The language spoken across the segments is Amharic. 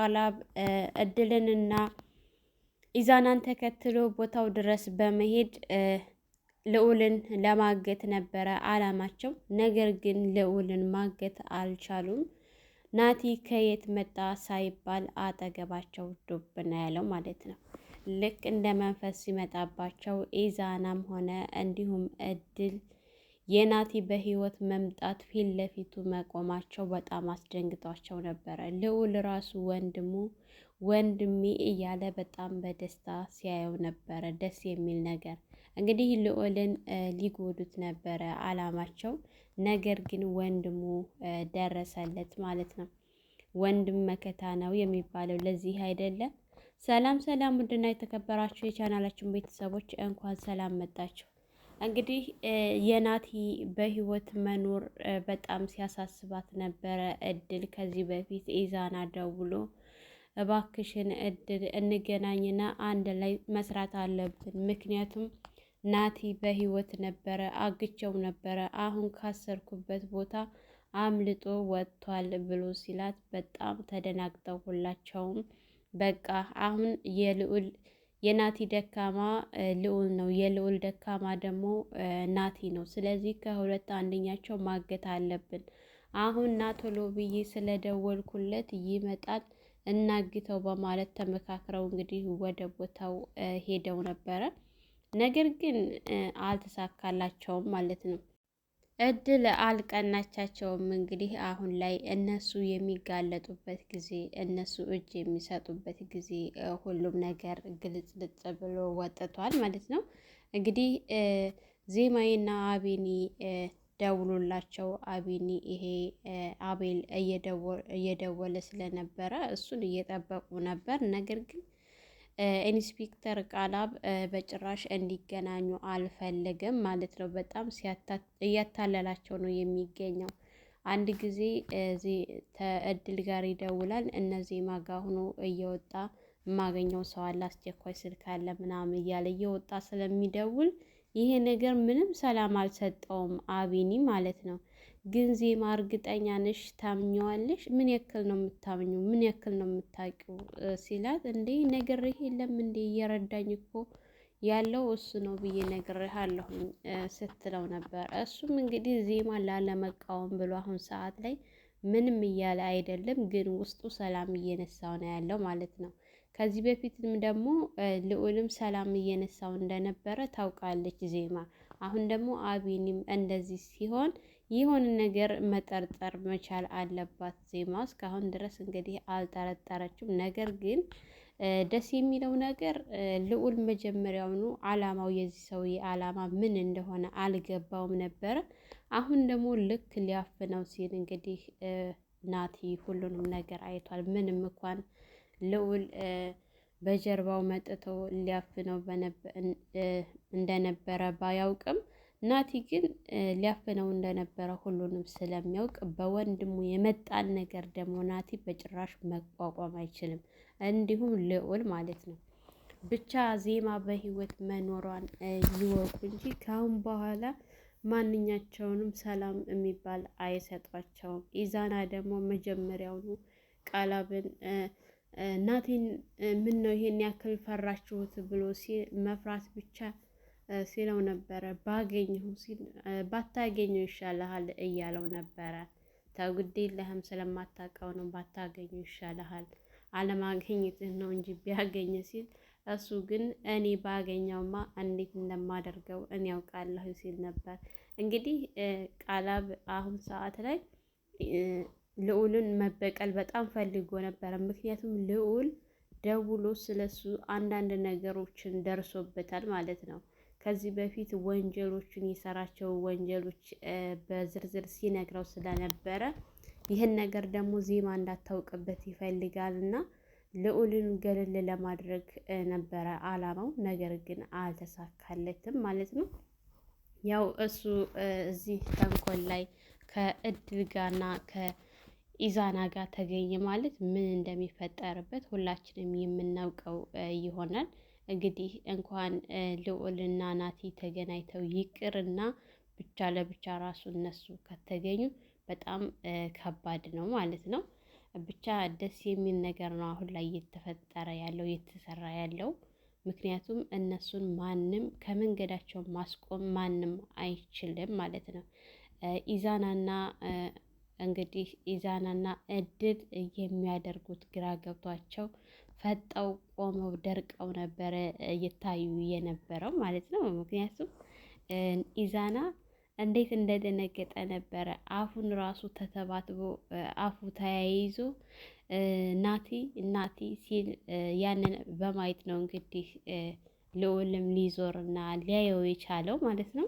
ቃላብ እድልንና ኢዛናን ተከትሎ ቦታው ድረስ በመሄድ ልዑልን ለማገት ነበረ አላማቸው። ነገር ግን ልዑልን ማገት አልቻሉም። ናቲ ከየት መጣ ሳይባል አጠገባቸው ዱብ ነው ያለው ማለት ነው። ልክ እንደ መንፈስ ሲመጣባቸው ኢዛናም ሆነ እንዲሁም እድል የናቲ በህይወት መምጣት ፊት ለፊቱ መቆማቸው በጣም አስደንግጧቸው ነበረ። ልዑል ራሱ ወንድሜ እያለ በጣም በደስታ ሲያየው ነበረ። ደስ የሚል ነገር እንግዲህ ልዑልን ሊጎዱት ነበረ አላማቸው። ነገር ግን ወንድሙ ደረሰለት ማለት ነው። ወንድም መከታ ነው የሚባለው ለዚህ አይደለም። ሰላም ሰላም፣ ውድና የተከበራችሁ የቻናላችን ቤተሰቦች እንኳን ሰላም መጣችሁ። እንግዲህ የናቲ በህይወት መኖር በጣም ሲያሳስባት ነበረ። እድል ከዚህ በፊት ኢዛና ደውሎ እባክሽን እድል እንገናኝና አንድ ላይ መስራት አለብን፣ ምክንያቱም ናቲ በህይወት ነበረ፣ አግቸው ነበረ፣ አሁን ካሰርኩበት ቦታ አምልጦ ወጥቷል ብሎ ሲላት በጣም ተደናግጠው ሁላቸውም በቃ አሁን የናቲ ደካማ ልዑል ነው፣ የልዑል ደካማ ደግሞ ናቲ ነው። ስለዚህ ከሁለት አንደኛቸው ማገት አለብን። አሁን ናቶሎ ብዬ ስለደወልኩለት ይመጣል፣ እናግተው በማለት ተመካክረው እንግዲህ ወደ ቦታው ሄደው ነበረ። ነገር ግን አልተሳካላቸውም ማለት ነው። እድል አልቀናቻቸውም። እንግዲህ አሁን ላይ እነሱ የሚጋለጡበት ጊዜ፣ እነሱ እጅ የሚሰጡበት ጊዜ ሁሉም ነገር ግልጽልጽ ብሎ ወጥቷል ማለት ነው። እንግዲህ ዜማዬና አቤኒ ደውሎላቸው አቤኒ ይሄ አቤል እየደወለ ስለነበረ እሱን እየጠበቁ ነበር። ነገር ግን ኢንስፔክተር ቃላብ በጭራሽ እንዲገናኙ አልፈለገም ማለት ነው። በጣም እያታለላቸው ነው የሚገኘው። አንድ ጊዜ እድል ጋር ይደውላል። እነዚህ ማጋ ሆኖ እየወጣ የማገኘው ሰው አለ፣ አስቸኳይ ስልክ አለ ምናምን እያለ እየወጣ ስለሚደውል ይሄ ነገር ምንም ሰላም አልሰጠውም አቢኒ ማለት ነው። ግን ዜማ እርግጠኛ ነሽ ታምኘዋለሽ? ምን ያክል ነው የምታምኘው? ምን ያክል ነው የምታውቂው? ሲላት እንዴ ነግሬህ የለም እንዴ እየረዳኝ እኮ ያለው እሱ ነው ብዬ ነግሬሃለሁኝ ስትለው ነበር። እሱም እንግዲህ ዜማን ላለመቃወም ብሎ አሁን ሰዓት ላይ ምንም እያለ አይደለም፣ ግን ውስጡ ሰላም እየነሳው ነው ያለው ማለት ነው። ከዚህ በፊትም ደግሞ ልዑልም ሰላም እየነሳው እንደነበረ ታውቃለች ዜማ። አሁን ደግሞ አቢኒም እንደዚህ ሲሆን የሆነ ነገር መጠርጠር መቻል አለባት ዜማ። እስካሁን ድረስ እንግዲህ አልጠረጠረችም። ነገር ግን ደስ የሚለው ነገር ልዑል መጀመሪያውኑ አላማው የዚህ ሰውዬ አላማ ምን እንደሆነ አልገባውም ነበረ። አሁን ደግሞ ልክ ሊያፍነው ሲል እንግዲህ ናቲ ሁሉንም ነገር አይቷል። ምንም እንኳን ልዑል በጀርባው መጥቶ ሊያፍነው እንደነበረ ባያውቅም ናቲ ግን ሊያፍነው እንደነበረ ሁሉንም ስለሚያውቅ በወንድሙ የመጣን ነገር ደግሞ ናቲ በጭራሽ መቋቋም አይችልም። እንዲሁም ልዑል ማለት ነው። ብቻ ዜማ በህይወት መኖሯን ይወቁ እንጂ ከአሁን በኋላ ማንኛቸውንም ሰላም የሚባል አይሰጧቸውም። ኢዛና ደግሞ መጀመሪያውኑ ቃላብን ናቲን ምን ነው ይሄን ያክል ፈራችሁት ብሎ መፍራት ብቻ ሲለው ነበረ። ባገኘሁ ሲል ባታገኘው ይሻልሃል እያለው ነበረ። ተጉዴ ለህም ስለማታውቀው ነው፣ ባታገኘው ይሻልሃል፣ አለማገኘትህ ነው እንጂ ቢያገኘ ሲል እሱ ግን እኔ ባገኘውማ እንዴት እንደማደርገው እኔ ያውቃለሁ ሲል ነበር። እንግዲህ ቃላብ አሁን ሰዓት ላይ ልዑልን መበቀል በጣም ፈልጎ ነበረ። ምክንያቱም ልዑል ደውሎ ስለሱ አንዳንድ ነገሮችን ደርሶበታል ማለት ነው። ከዚህ በፊት ወንጀሎችን የሰራቸው ወንጀሎች በዝርዝር ሲነግረው ስለነበረ ይህን ነገር ደግሞ ዜማ እንዳታውቅበት ይፈልጋል እና ልዑልን ገለል ለማድረግ ነበረ አላማው። ነገር ግን አልተሳካለትም ማለት ነው። ያው እሱ እዚህ ተንኮል ላይ ከእድል ጋርና ከኢዛና ጋር ተገኘ ማለት ምን እንደሚፈጠርበት ሁላችንም የምናውቀው ይሆናል። እንግዲህ እንኳን ልዑልና ናቲ ተገናኝተው ይቅርና ብቻ ለብቻ ራሱ እነሱ ከተገኙ በጣም ከባድ ነው ማለት ነው። ብቻ ደስ የሚል ነገር ነው አሁን ላይ እየተፈጠረ ያለው እየተሰራ ያለው። ምክንያቱም እነሱን ማንም ከመንገዳቸው ማስቆም ማንም አይችልም ማለት ነው። ኢዛናና እንግዲህ ኢዛናና እድል የሚያደርጉት ግራ ገብቷቸው ፈጠው ቆመው ደርቀው ነበረ እየታዩ የነበረው ማለት ነው። ምክንያቱም ኢዛና እንዴት እንደደነገጠ ነበረ። አፉን ራሱ ተተባትቦ አፉ ተያይዞ ናቲ ናቲ ሲል ያንን በማየት ነው እንግዲህ ልዑልም ሊዞርና ሊያየው የቻለው ማለት ነው።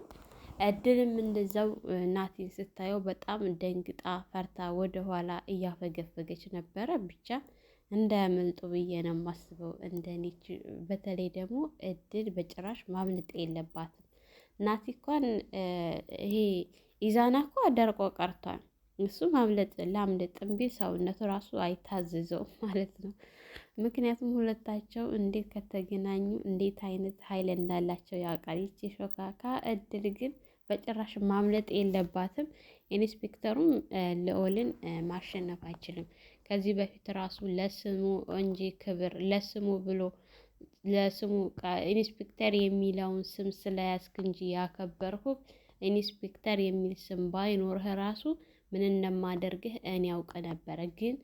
እድልም እንደዛው ናቲን ስታየው በጣም ደንግጣ ፈርታ ወደኋላ እያፈገፈገች ነበረ። ብቻ እንዳያመልጡ ብዬ ነው የማስበው እንደኔ። በተለይ ደግሞ እድል በጭራሽ ማምለጥ የለባትም። ናቲ እንኳን ይሄ ኢዛና እኮ ደርቆ ቀርቷል። እሱ ማምለጥ ላምልጥ እምቢ ሰውነቱ ራሱ አይታዘዘውም ማለት ነው። ምክንያቱም ሁለታቸው እንዴት ከተገናኙ እንዴት አይነት ኃይል እንዳላቸው ያውቃል። ይቺ ሾካካ እድል ግን በጭራሽ ማምለጥ የለባትም። ኢንስፔክተሩም ልዑልን ማሸነፍ አይችልም። ከዚህ በፊት ራሱ ለስሙ እንጂ ክብር ለስሙ ብሎ ለስሙ ኢንስፔክተር የሚለውን ስም ስለያዝክ እንጂ ያከበርኩ ኢንስፔክተር የሚል ስም ባይኖርህ ራሱ ምን እንደማደርግህ እኔ ያውቅ ነበረ። ግን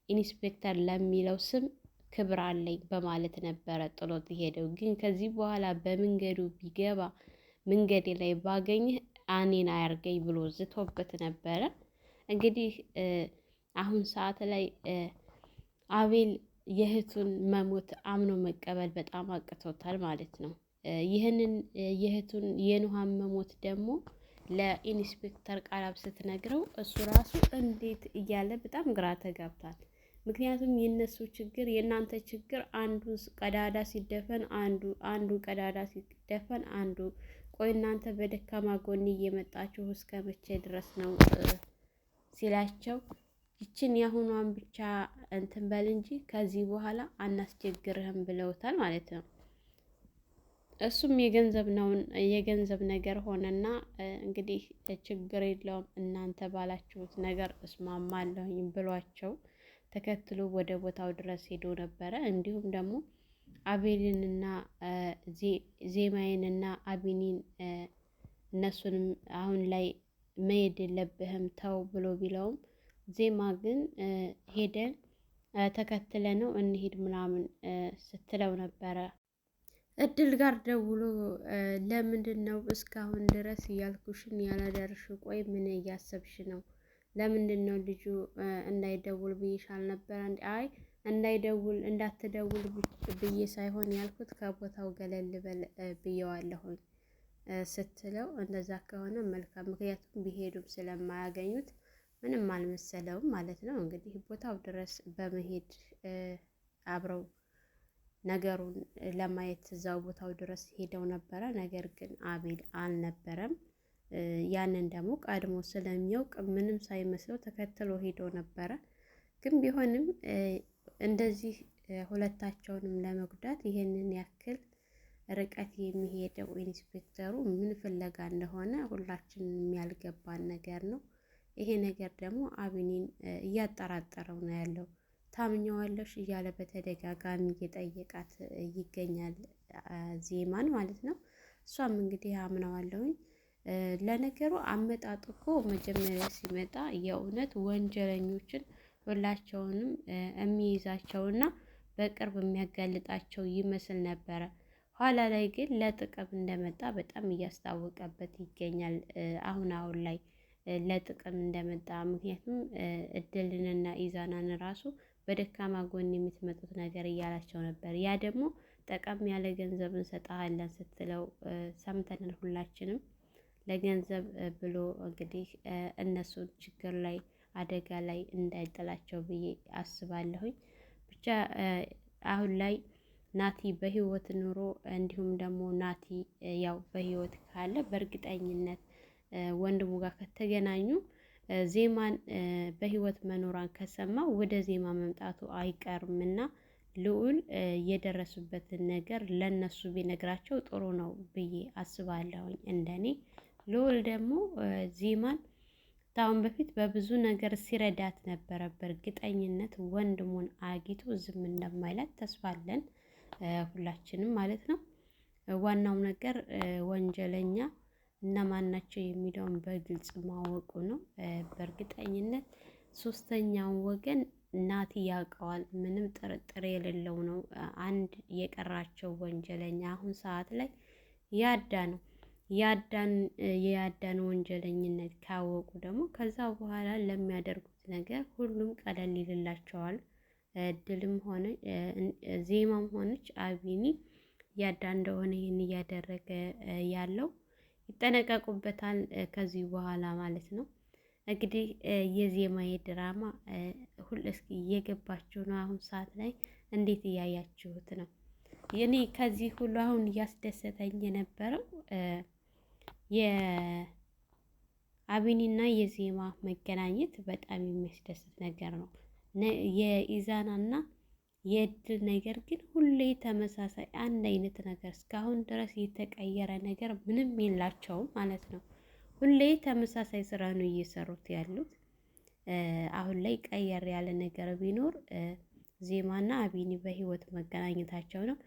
ኢንስፔክተር ለሚለው ስም ክብር አለኝ በማለት ነበረ ጥሎት ሄደው። ግን ከዚህ በኋላ በመንገዱ ቢገባ መንገዴ ላይ ባገኝህ እኔን አያርገኝ ብሎ ዝቶበት ነበረ። እንግዲህ አሁን ሰዓት ላይ አቤል የእህቱን መሞት አምኖ መቀበል በጣም አቅቶታል ማለት ነው። ይህንን የእህቱን የኑሃን መሞት ደግሞ ለኢንስፔክተር ቃላብ ስትነግረው እሱ ራሱ እንዴት እያለ በጣም ግራ ተጋብቷል። ምክንያቱም የነሱ ችግር የእናንተ ችግር አንዱ ቀዳዳ ሲደፈን አንዱ ቀዳዳ ሲደፈን አንዱ ቆይ እናንተ በደካማ ጎን እየመጣችሁ እስከ መቼ ድረስ ነው ሲላቸው ይችን የአሁኗን ብቻ እንትን በል እንጂ ከዚህ በኋላ አናስቸግርህም ብለውታል ማለት ነው። እሱም የገንዘብ ነገር ሆነና እንግዲህ ችግር የለውም እናንተ ባላችሁት ነገር እስማማለሁኝ ብሏቸው ተከትሎ ወደ ቦታው ድረስ ሄዶ ነበረ። እንዲሁም ደግሞ አቤልንና ዜማዬንና አቢኒን እነሱንም አሁን ላይ መሄድ የለብህም ተው ብሎ ቢለውም ዜማ ግን ሄደን ተከትለ ነው እንሂድ ምናምን ስትለው ነበረ። እድል ጋር ደውሎ ለምንድን ነው እስካሁን ድረስ እያልኩሽን ያላደርሽ? ቆይ ምን እያሰብሽ ነው? ለምንድን ነው ልጁ እንዳይደውል ብዬሽ አልነበረ እንዴ? አይ እንዳትደውል ብዬ ሳይሆን ያልኩት ከቦታው ገለል በል ብየዋለሁኝ ስትለው፣ እንደዛ ከሆነ መልካም፣ ምክንያቱም ቢሄዱም ስለማያገኙት ምንም አልመሰለውም ማለት ነው። እንግዲህ ቦታው ድረስ በመሄድ አብረው ነገሩን ለማየት እዛው ቦታው ድረስ ሄደው ነበረ። ነገር ግን አቤል አልነበረም። ያንን ደግሞ ቀድሞ ስለሚያውቅ ምንም ሳይመስለው ተከትሎ ሄዶ ነበረ። ግን ቢሆንም እንደዚህ ሁለታቸውንም ለመጉዳት ይሄንን ያክል ርቀት የሚሄደው ኢንስፔክተሩ ምን ፍለጋ እንደሆነ ሁላችንም ያልገባን ነገር ነው። ይሄ ነገር ደግሞ አቢኒን እያጠራጠረው ነው ያለው። ታምኘዋለሽ እያለ በተደጋጋሚ እየጠየቃት ይገኛል፣ ዜማን ማለት ነው። እሷም እንግዲህ አምነዋለሁኝ። ለነገሩ አመጣጡ እኮ መጀመሪያ ሲመጣ የእውነት ወንጀለኞችን ሁላቸውንም የሚይዛቸውና በቅርብ የሚያጋልጣቸው ይመስል ነበረ። ኋላ ላይ ግን ለጥቅም እንደመጣ በጣም እያስታወቀበት ይገኛል። አሁን ላይ ለጥቅም እንደመጣ፣ ምክንያቱም እድልንና ኢዛናን ራሱ በደካማ ጎን የምትመጡት ነገር እያላቸው ነበር። ያ ደግሞ ጠቀም ያለ ገንዘብ እንሰጥሃለን ስትለው ሰምተናል ሁላችንም። ለገንዘብ ብሎ እንግዲህ እነሱን ችግር ላይ አደጋ ላይ እንዳይጥላቸው ብዬ አስባለሁኝ። ብቻ አሁን ላይ ናቲ በህይወት ኑሮ እንዲሁም ደግሞ ናቲ ያው በህይወት ካለ በእርግጠኝነት ወንድሙ ጋር ከተገናኙ ዜማን በህይወት መኖሯን ከሰማ ወደ ዜማ መምጣቱ አይቀርምና ልዑል የደረሱበትን ነገር ለነሱ ቢነግራቸው ጥሩ ነው ብዬ አስባለሁኝ። እንደኔ ልዑል ደግሞ ዜማን ታሁን በፊት በብዙ ነገር ሲረዳት ነበረ። በእርግጠኝነት ወንድሙን አግኝቶ ዝም እንደማይላት ተስፋ አለን ሁላችንም ማለት ነው። ዋናው ነገር ወንጀለኛ እነማን ናቸው የሚለውን በግልጽ ማወቁ ነው። በእርግጠኝነት ሶስተኛውን ወገን ናቲ ያውቀዋል፣ ምንም ጥርጥር የሌለው ነው። አንድ የቀራቸው ወንጀለኛ አሁን ሰዓት ላይ ያዳ ነው። የያዳን ወንጀለኝነት ካወቁ ደግሞ ከዛ በኋላ ለሚያደርጉት ነገር ሁሉም ቀለል ይልላቸዋል። እድልም ሆነ ዜማም ሆነች አቢኒ ያዳ እንደሆነ ይህን እያደረገ ያለው ይጠነቀቁበታል ከዚህ በኋላ ማለት ነው። እንግዲህ የዜማዬ ድራማ እስኪ እየገባችሁ ነው? አሁን ሰዓት ላይ እንዴት እያያችሁት ነው? የኔ ከዚህ ሁሉ አሁን እያስደሰተኝ የነበረው የአቢኒና የዜማ መገናኘት በጣም የሚያስደስት ነገር ነው። የኢዛናና የእድል ነገር ግን ሁሌ ተመሳሳይ አንድ አይነት ነገር እስካሁን ድረስ የተቀየረ ነገር ምንም የላቸውም ማለት ነው። ሁሌ ተመሳሳይ ስራ ነው እየሰሩት ያሉት። አሁን ላይ ቀየር ያለ ነገር ቢኖር ዜማና አቢኒ በህይወት መገናኘታቸው ነው።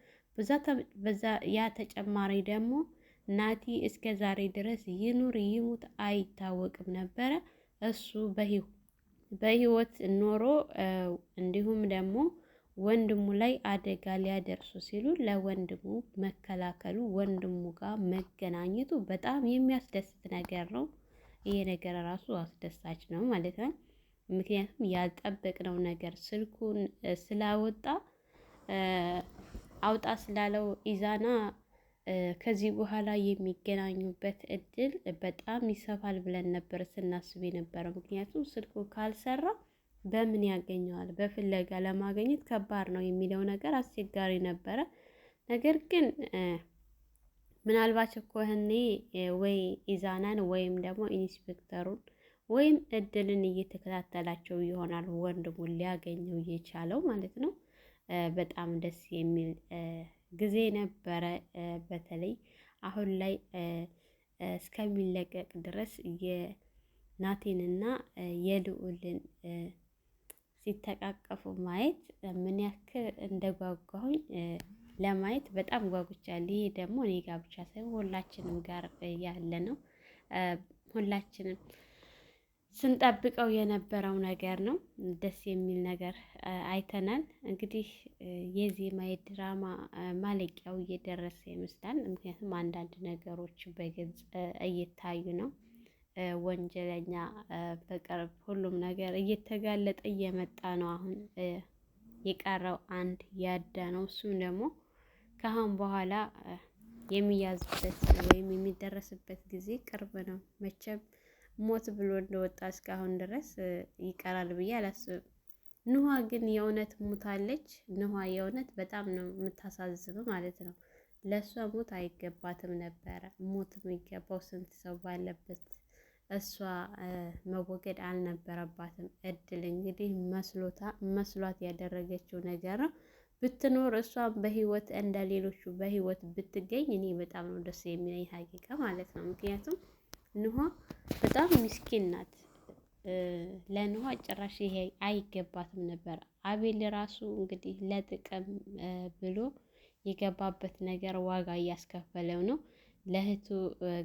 በዛ ያ ተጨማሪ ደግሞ ናቲ እስከ ዛሬ ድረስ ይኑር ይሙት አይታወቅም ነበረ። እሱ በህይወት ኖሮ እንዲሁም ደግሞ ወንድሙ ላይ አደጋ ሊያደርሱ ሲሉ ለወንድሙ መከላከሉ ወንድሙ ጋር መገናኘቱ በጣም የሚያስደስት ነገር ነው። ይሄ ነገር ራሱ አስደሳች ነው ማለት ነው። ምክንያቱም ያልጠበቅነው ነገር ስልኩን ስላወጣ አውጣ ስላለው ኢዛና ከዚህ በኋላ የሚገናኙበት እድል በጣም ይሰፋል ብለን ነበር ስናስብ የነበረው። ምክንያቱም ስልኩ ካልሰራ በምን ያገኘዋል? በፍለጋ ለማግኘት ከባድ ነው የሚለው ነገር አስቸጋሪ ነበረ። ነገር ግን ምናልባት እኮ እኔ ወይ ኢዛናን ወይም ደግሞ ኢንስፔክተሩን ወይም እድልን እየተከታተላቸው ይሆናል ወንድሙን ሊያገኘው የቻለው ማለት ነው። በጣም ደስ የሚል ጊዜ ነበረ። በተለይ አሁን ላይ እስከሚለቀቅ ድረስ የናቴንና የልዑልን ሲተቃቀፉ ማየት ምን ያክል እንደጓጓሁኝ ለማየት በጣም ጓጉቻለሁ። ይሄ ደግሞ እኔ ጋር ብቻ ሳይሆን ሁላችንም ጋር ያለ ነው። ሁላችንም ስንጠብቀው የነበረው ነገር ነው። ደስ የሚል ነገር አይተናል። እንግዲህ የዜማዬ ድራማ ማለቂያው እየደረሰ ይመስላል። ምክንያቱም አንዳንድ ነገሮች በግልጽ እየታዩ ነው። ወንጀለኛ በቅርብ ሁሉም ነገር እየተጋለጠ እየመጣ ነው። አሁን የቀረው አንድ ያዳ ነው። እሱም ደግሞ ከአሁን በኋላ የሚያዝበት ወይም የሚደረስበት ጊዜ ቅርብ ነው። መቼም ሞት ብሎ እንደወጣ እስካሁን ድረስ ይቀራል ብዬ አላስብም። ንኋ ግን የእውነት ሞታለች። ንኋ የእውነት በጣም ነው የምታሳዝነው ማለት ነው። ለእሷ ሞት አይገባትም ነበረ። ሞት የሚገባው ስንት ሰው ባለበት እሷ መወገድ አልነበረባትም። እድል እንግዲህ መስሏት ያደረገችው ነገር ነው። ብትኖር እሷም በህይወት እንደ ሌሎቹ በህይወት ብትገኝ እኔ በጣም ነው ደስ የሚለኝ ሀቂቃ ማለት ነው። ምክንያቱም ንኋ በጣም ምስኪን ናት። ለንኋ ጭራሽ ይሄ አይገባትም ነበር። አቤል ራሱ እንግዲህ ለጥቅም ብሎ የገባበት ነገር ዋጋ እያስከፈለው ነው። ለእህቱ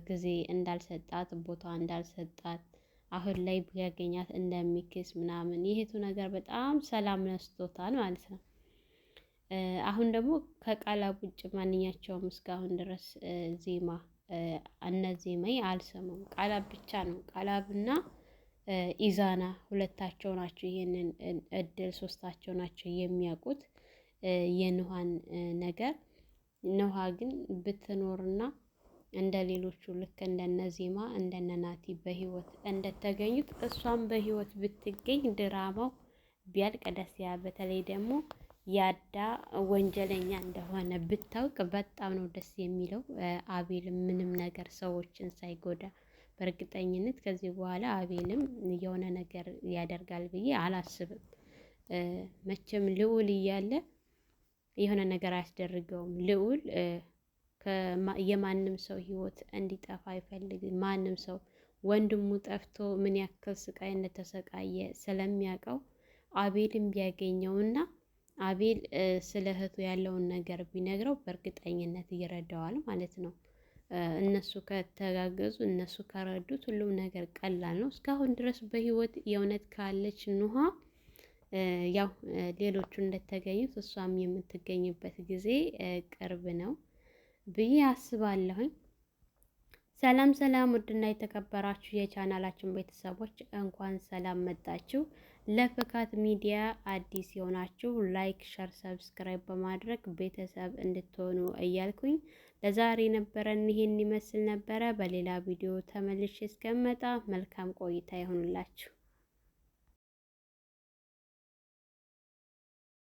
ጊዜ እንዳልሰጣት ቦታ እንዳልሰጣት አሁን ላይ ቢያገኛት እንደሚክስ ምናምን የእህቱ ነገር በጣም ሰላም ነስቶታል ማለት ነው። አሁን ደግሞ ከቃላብ ውጭ ማንኛቸውም እስካሁን ድረስ ዜማ ዜማዬ አልሰሙም። ቃላብ ብቻ ነው። ቃላብና ኢዛና ሁለታቸው ናቸው ይሄንን እድል ሶስታቸው ናቸው የሚያውቁት የንኋን ነገር። ንኋ ግን ብትኖርና እንደ ሌሎቹ ልክ እንደነ ዜማ እንደነ ናቲ በህይወት እንደተገኙት እሷም በህይወት ብትገኝ ድራማው ቢያልቅ ደስ ያ በተለይ ደግሞ ያዳ ወንጀለኛ እንደሆነ ብታውቅ በጣም ነው ደስ የሚለው። አቤልም ምንም ነገር ሰዎችን ሳይጎዳ በእርግጠኝነት ከዚህ በኋላ አቤልም የሆነ ነገር ያደርጋል ብዬ አላስብም። መቼም ልዑል እያለ የሆነ ነገር አያስደርገውም። ልዑል የማንም ሰው ህይወት እንዲጠፋ አይፈልግም። ማንም ሰው ወንድሙ ጠፍቶ ምን ያክል ስቃይ እንደተሰቃየ ስለሚያውቀው አቤልን ቢያገኘውና አቤል ስለ እህቱ ያለውን ነገር ቢነግረው በእርግጠኝነት ይረዳዋል ማለት ነው። እነሱ ከተጋገዙ እነሱ ከረዱት ሁሉም ነገር ቀላል ነው። እስካሁን ድረስ በህይወት የእውነት ካለች ኑሃ ያው ሌሎቹ እንደተገኙት እሷም የምትገኝበት ጊዜ ቅርብ ነው ብዬ አስባለሁኝ። ሰላም ሰላም፣ ውድና የተከበራችሁ የቻናላችን ቤተሰቦች እንኳን ሰላም መጣችሁ። ለፍካት ሚዲያ አዲስ የሆናችሁ ላይክ፣ ሸር፣ ሰብስክራይብ በማድረግ ቤተሰብ እንድትሆኑ እያልኩኝ ለዛሬ ነበረን ይሄን ይመስል ነበረ። በሌላ ቪዲዮ ተመልሼ እስከመጣ መልካም ቆይታ ይሆንላችሁ።